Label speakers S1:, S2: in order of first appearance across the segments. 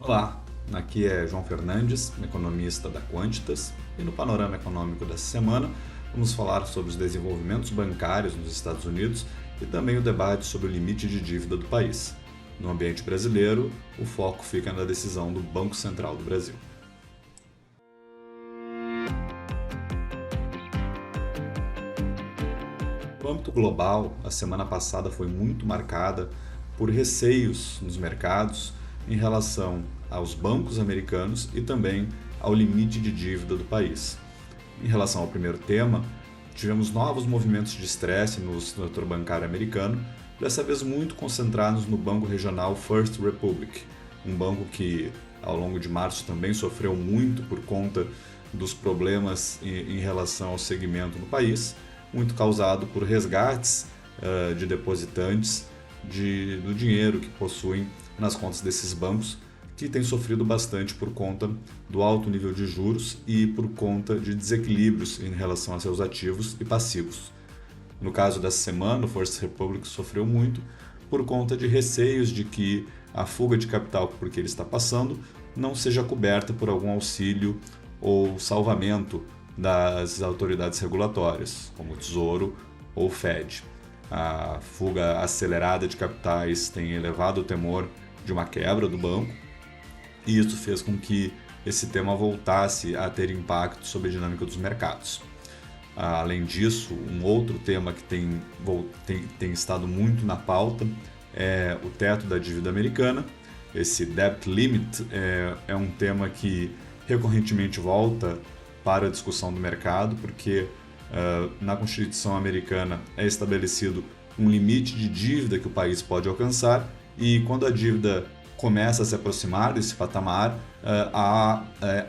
S1: Olá, aqui é João Fernandes, economista da Quantitas, e no panorama econômico dessa semana vamos falar sobre os desenvolvimentos bancários nos Estados Unidos e também o debate sobre o limite de dívida do país. No ambiente brasileiro, o foco fica na decisão do Banco Central do Brasil. No âmbito global, a semana passada foi muito marcada por receios nos mercados em relação aos bancos americanos e também ao limite de dívida do país. Em relação ao primeiro tema, tivemos novos movimentos de estresse no setor bancário americano, dessa vez muito concentrados no banco regional First Republic, um banco que ao longo de março também sofreu muito por conta dos problemas em relação ao segmento no país, muito causado por resgates de depositantes do dinheiro que possuem nas contas desses bancos, que têm sofrido bastante por conta do alto nível de juros e por conta de desequilíbrios em relação a seus ativos e passivos. No caso dessa semana, o First Republic sofreu muito por conta de receios de que a fuga de capital por que ele está passando não seja coberta por algum auxílio ou salvamento das autoridades regulatórias, como o Tesouro ou o Fed. A fuga acelerada de capitais tem elevado o temor de uma quebra do banco, e isso fez com que esse tema voltasse a ter impacto sobre a dinâmica dos mercados. Além disso, um outro tema que tem estado muito na pauta é o teto da dívida americana. Esse debt limit é um tema que recorrentemente volta para a discussão do mercado, porque na Constituição americana é estabelecido um limite de dívida que o país pode alcançar, e quando a dívida começa a se aproximar desse patamar,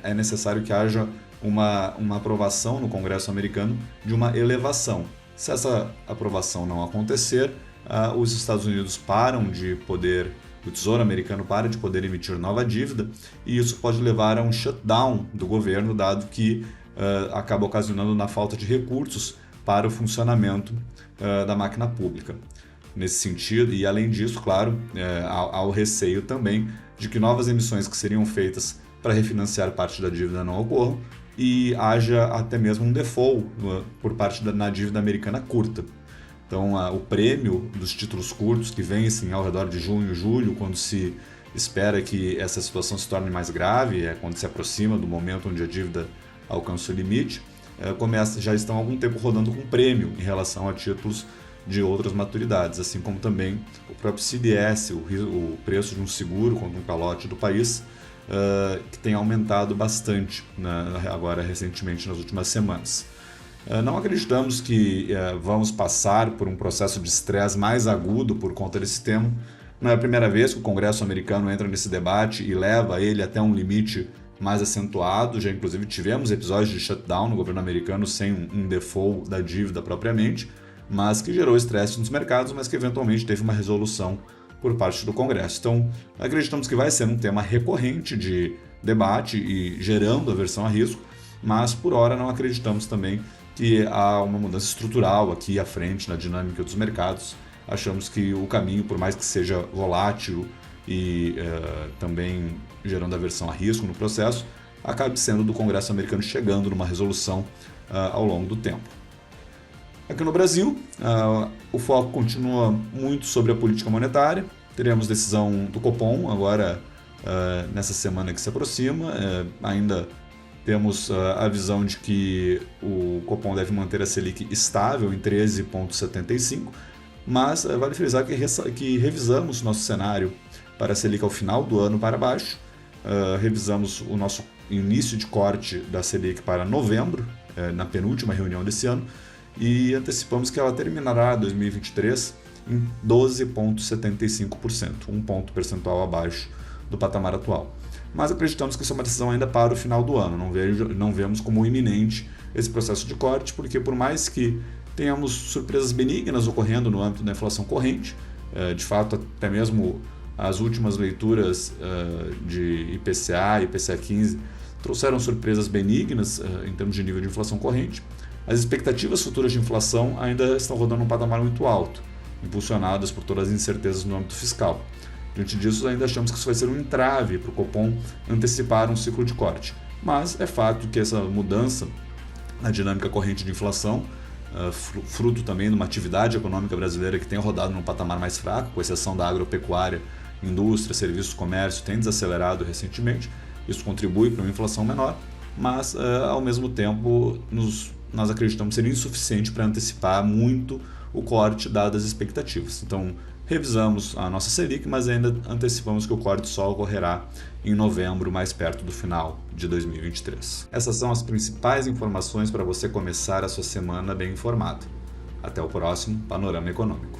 S1: é necessário que haja uma aprovação no Congresso americano de uma elevação. Se essa aprovação não acontecer, os Estados Unidos o Tesouro americano para de poder emitir nova dívida, e isso pode levar a um shutdown do governo, dado que acaba ocasionando na falta de recursos para o funcionamento da máquina pública. Nesse sentido, e além disso, claro, há o receio também de que novas emissões que seriam feitas para refinanciar parte da dívida não ocorram e haja até mesmo um default por parte na dívida americana curta. Então, o prêmio dos títulos curtos, que vencem ao redor de junho e julho, quando se espera que essa situação se torne mais grave, é quando se aproxima do momento onde a dívida alcança o limite, já estão há algum tempo rodando com prêmio em relação a títulos de outras maturidades, assim como também o próprio CDS, o preço de um seguro contra um calote do país, que tem aumentado bastante agora recentemente nas últimas semanas. Não acreditamos que vamos passar por um processo de estresse mais agudo por conta desse tema. Não é a primeira vez que o Congresso americano entra nesse debate e leva ele até um limite mais acentuado. Já inclusive tivemos episódios de shutdown no governo americano sem um default da dívida propriamente, mas que gerou estresse nos mercados, mas que eventualmente teve uma resolução por parte do Congresso. Então, acreditamos que vai ser um tema recorrente de debate e gerando aversão a risco, mas por hora não acreditamos também que há uma mudança estrutural aqui à frente na dinâmica dos mercados. Achamos que o caminho, por mais que seja volátil e também gerando aversão a risco no processo, acabe sendo do Congresso americano chegando numa resolução ao longo do tempo. Aqui no Brasil, o foco continua muito sobre a política monetária. Teremos decisão do Copom agora nessa semana que se aproxima. Ainda temos a visão de que o Copom deve manter a Selic estável em 13,75, mas vale frisar que revisamos nosso cenário para a Selic ao final do ano para baixo. Revisamos o nosso início de corte da Selic para novembro, na penúltima reunião desse ano, e antecipamos que ela terminará 2023 em 12,75%, um ponto percentual abaixo do patamar atual. Mas acreditamos que isso é uma decisão ainda para o final do ano, não vemos como iminente esse processo de corte, porque por mais que tenhamos surpresas benignas ocorrendo no âmbito da inflação corrente, de fato até mesmo as últimas leituras de IPCA e IPCA 15 trouxeram surpresas benignas em termos de nível de inflação corrente, as expectativas futuras de inflação ainda estão rodando um patamar muito alto, impulsionadas por todas as incertezas no âmbito fiscal. Diante disso, ainda achamos que isso vai ser um entrave para o Copom antecipar um ciclo de corte. Mas é fato que essa mudança na dinâmica corrente de inflação, fruto também de uma atividade econômica brasileira que tem rodado num patamar mais fraco, com exceção da agropecuária, indústria, serviços, comércio, tem desacelerado recentemente. Isso contribui para uma inflação menor, mas ao mesmo tempo nós acreditamos ser insuficiente para antecipar muito o corte dadas as expectativas. Então, revisamos a nossa Selic, mas ainda antecipamos que o corte só ocorrerá em novembro, mais perto do final de 2023. Essas são as principais informações para você começar a sua semana bem informado. Até o próximo Panorama Econômico.